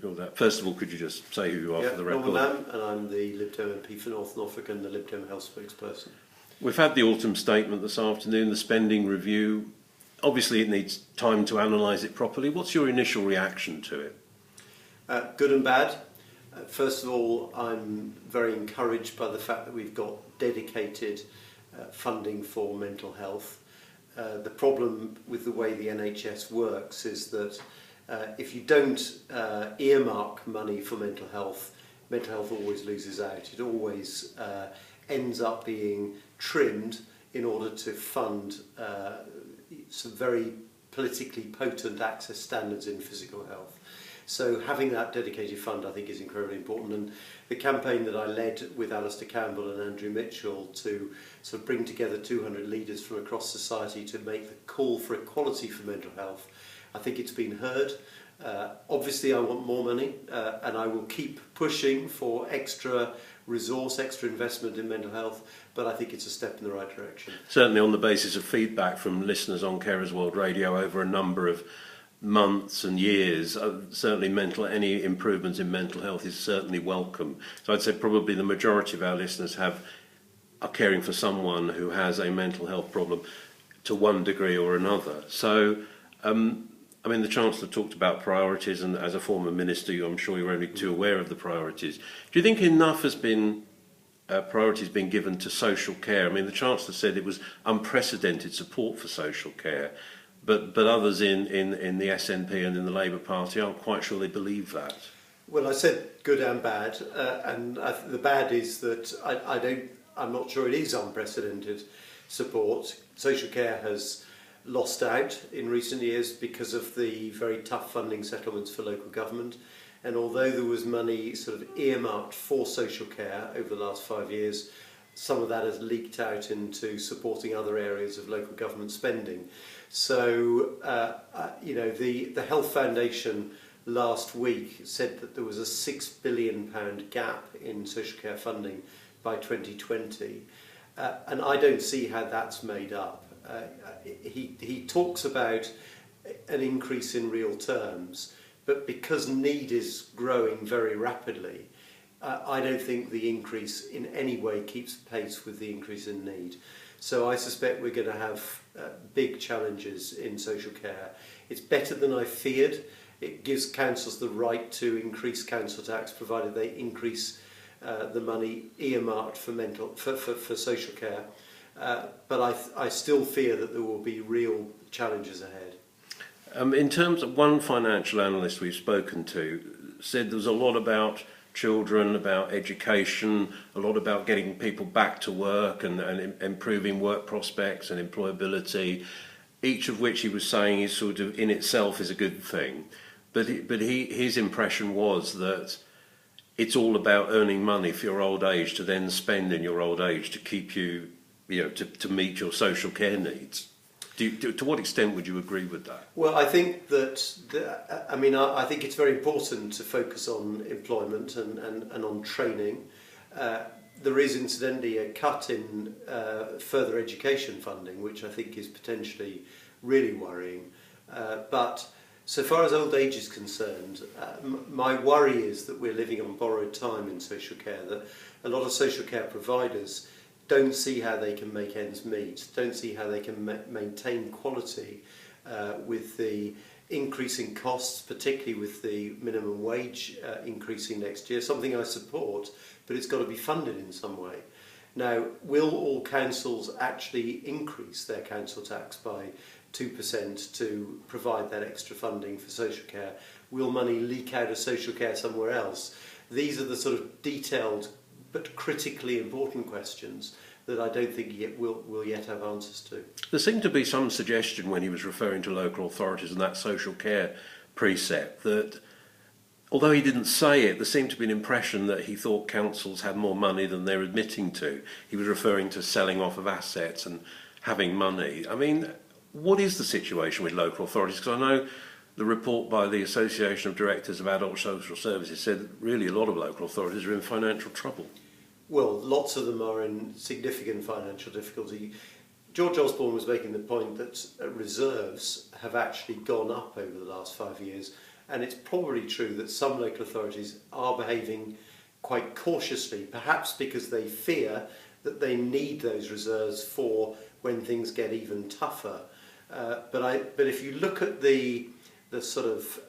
recall that. First of all, could you just say who you are for the record? Norman, and I'm the Lib Dem MP for North Norfolk and the Lib Dem Health spokesperson. We've had the autumn statement this afternoon, the spending review. Obviously, it needs time to analyse it properly. What's your initial reaction to it? Good and bad. First of all, I'm very encouraged by the fact that we've got dedicated funding for mental health. The problem with the way the NHS works is that if you don't earmark money for mental health always loses out. It always ends up being trimmed in order to fund some very politically potent access standards in physical health. So having that dedicated fund, I think, is incredibly important. And the campaign that I led with Alistair Campbell and Andrew Mitchell to sort of bring together 200 leaders from across society to make the call for equality for mental health, I think it's been heard. Obviously, I want more money, and I will keep pushing for extra resource, extra investment in mental health, but I think it's a step in the right direction. Certainly on the basis of feedback from listeners on Carers World Radio over a number of months and years, certainly any improvements in mental health is certainly welcome. So I'd say probably the majority of our listeners are caring for someone who has a mental health problem to one degree or another. So, I mean, the Chancellor talked about priorities, and as a former minister, I'm sure you're only too aware of the priorities. Do you think enough has been priorities being given to social care? I mean, the Chancellor said it was unprecedented support for social care. But others in the SNP and in the Labour Party aren't quite sure they believe that. Well, I said good and bad, and the bad is that I'm not sure it is unprecedented support. Social care has lost out in recent years because of the very tough funding settlements for local government. And although there was money sort of earmarked for social care over the last 5 years, some of that has leaked out into supporting other areas of local government spending. So, the Health Foundation last week said that there was a £6 billion gap in social care funding by 2020, and I don't see how that's made up. He talks about an increase in real terms, but because need is growing very rapidly, I don't think the increase in any way keeps pace with the increase in need. So I suspect we're going to have big challenges in social care. It's better than I feared. It gives councils the right to increase council tax, provided they increase the money earmarked for social care. But I still fear that there will be real challenges ahead. In terms of one financial analyst we've spoken to, said there's a lot about children, about education, a lot about getting people back to work and improving work prospects and employability, each of which he was saying is sort of in itself is a good thing. But his impression was that it's all about earning money for your old age to then spend in your old age to keep you, to meet your social care needs. To what extent would you agree with that? Well, I think that, I think it's very important to focus on employment and on training. There is incidentally a cut in further education funding, which I think is potentially really worrying. But so far as old age is concerned, my worry is that we're living on borrowed time in social care, that a lot of social care providers don't see how they can make ends meet, don't see how they can maintain quality with the increasing costs, particularly with the minimum wage increasing next year, something I support, but it's got to be funded in some way. Now, will all councils actually increase their council tax by 2% to provide that extra funding for social care? Will money leak out of social care somewhere else? These are the sort of detailed but critically important questions that I don't think we'll yet have answers to. There seemed to be some suggestion when he was referring to local authorities and that social care precept that, although he didn't say it, there seemed to be an impression that he thought councils had more money than they're admitting to. He was referring to selling off of assets and having money. I mean, what is the situation with local authorities? Because I know the report by the Association of Directors of Adult Social Services said that really a lot of local authorities are in financial trouble. Well, lots of them are in significant financial difficulty. George Osborne was making the point that reserves have actually gone up over the last 5 years, And it's probably true that some local authorities are behaving quite cautiously, perhaps because they fear that they need those reserves for when things get even tougher. But if you look at the sort of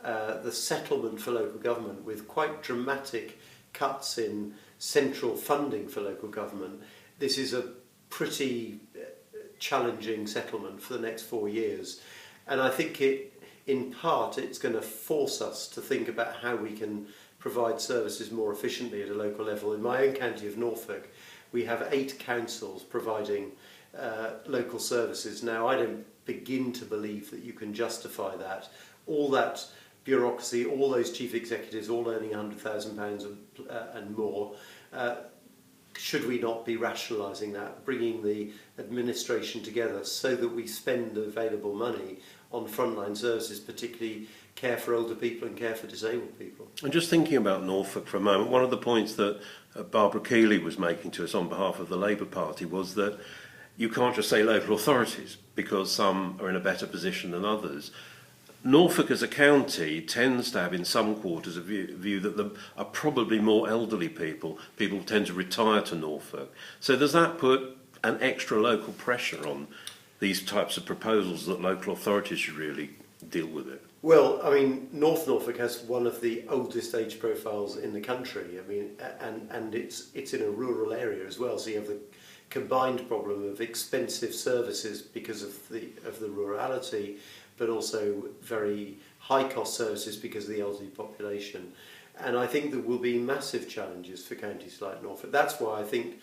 the settlement for local government with quite dramatic cuts in central funding for local government, this is a pretty challenging settlement for the next 4 years. And I think in part it's going to force us to think about how we can provide services more efficiently at a local level. In my own county of Norfolk, we have 8 councils providing local services. Now, I don't begin to believe that you can justify that. All that bureaucracy, all those chief executives, all earning £100,000 and more, should we not be rationalising that, bringing the administration together so that we spend the available money on frontline services, particularly care for older people and care for disabled people? And just thinking about Norfolk for a moment, one of the points that Barbara Keeley was making to us on behalf of the Labour Party was that you can't just say local authorities because some are in a better position than others. Norfolk as a county tends to have in some quarters a view that there are probably more elderly people. People tend to retire to Norfolk. So does that put an extra local pressure on these types of proposals that local authorities should really deal with it? Well, I mean, North Norfolk has one of the oldest age profiles in the country. I mean, and it's in a rural area as well. So you have the combined problem of expensive services because of the rurality, but also very high cost services because of the elderly population. And I think there will be massive challenges for counties like Norfolk. That's why I think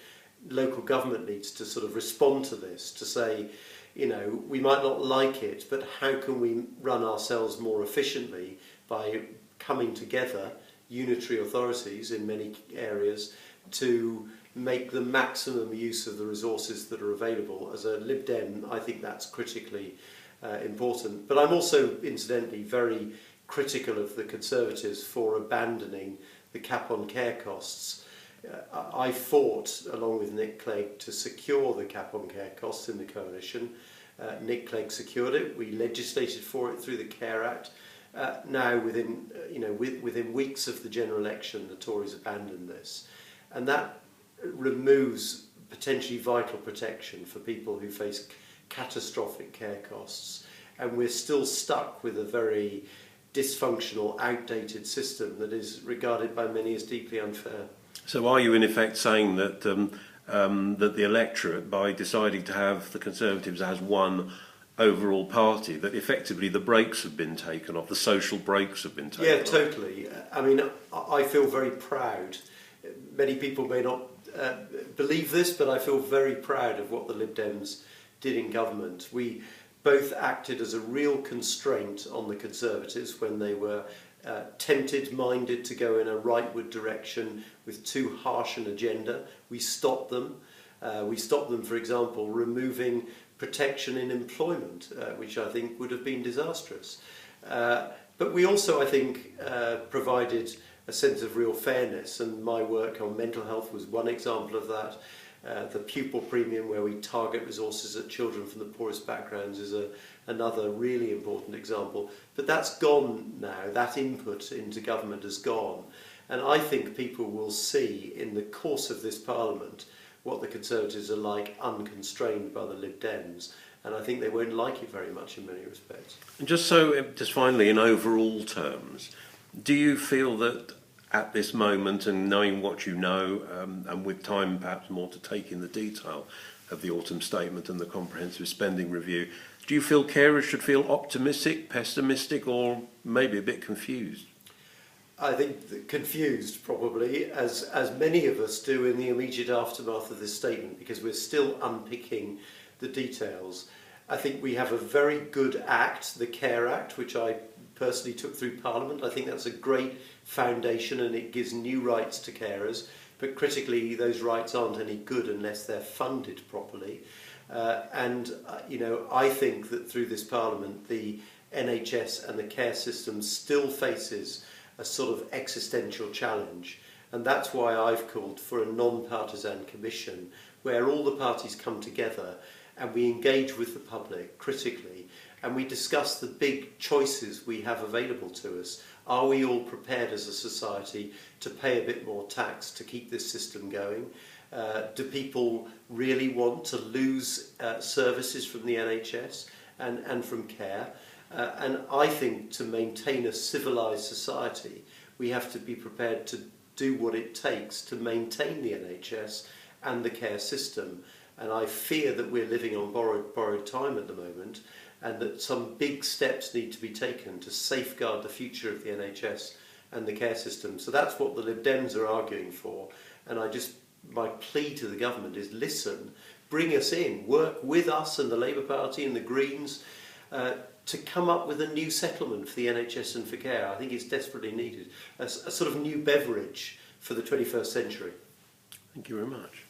local government needs to sort of respond to this, to say, you know, we might not like it, but how can we run ourselves more efficiently by coming together, unitary authorities in many areas, to make the maximum use of the resources that are available. As a Lib Dem, I think that's critically important. But I'm also, incidentally, very critical of the Conservatives for abandoning the cap on care costs. I fought, along with Nick Clegg, to secure the cap on care costs in the coalition. Nick Clegg secured it. We legislated for it through the Care Act. Now, within weeks of the general election, the Tories abandoned this, and that removes potentially vital protection for people who face catastrophic care costs. And we're still stuck with a very dysfunctional, outdated system that is regarded by many as deeply unfair. So are you in effect saying that that the electorate, by deciding to have the Conservatives as one overall party, that effectively the brakes have been taken off, the social brakes have been taken off? Yeah, totally. I mean, I feel very proud. Many people may not believe this, but I feel very proud of what the Lib Dems did in government. We both acted as a real constraint on the Conservatives when they were tempted-minded to go in a rightward direction with too harsh an agenda. We stopped them. We stopped them, for example, removing protection in employment, which I think would have been disastrous. But we also, I think, provided a sense of real fairness, and my work on mental health was one example of that. The pupil premium, where we target resources at children from the poorest backgrounds, is another really important example. But that's gone now. That input into government has gone. And I think people will see in the course of this Parliament what the Conservatives are like unconstrained by the Lib Dems. And I think they won't like it very much in many respects. And just finally, in overall terms, do you feel that at this moment, and knowing what you know, and with time perhaps more to take in the detail of the autumn statement and the comprehensive spending review, do you feel carers should feel optimistic, pessimistic, or maybe a bit confused? I think confused, probably, as many of us do in the immediate aftermath of this statement, because we're still unpicking the details. I think we have a very good act, the Care Act, which I personally took through Parliament. I think that's a great foundation, and it gives new rights to carers. But critically, those rights aren't any good unless they're funded properly. I think that through this Parliament, the NHS and the care system still faces a sort of existential challenge. And that's why I've called for a non-partisan commission where all the parties come together and we engage with the public critically and we discuss the big choices we have available to us. Are we all prepared as a society to pay a bit more tax to keep this system going? Do people really want to lose services from the NHS and from care? And I think to maintain a civilised society, we have to be prepared to do what it takes to maintain the NHS and the care system. And I fear that we're living on borrowed time at the moment, and that some big steps need to be taken to safeguard the future of the NHS and the care system. So that's what the Lib Dems are arguing for. And my plea to the government is listen, bring us in, work with us and the Labour Party and the Greens to come up with a new settlement for the NHS and for care. I think it's desperately needed. A sort of new beverage for the 21st century. Thank you very much.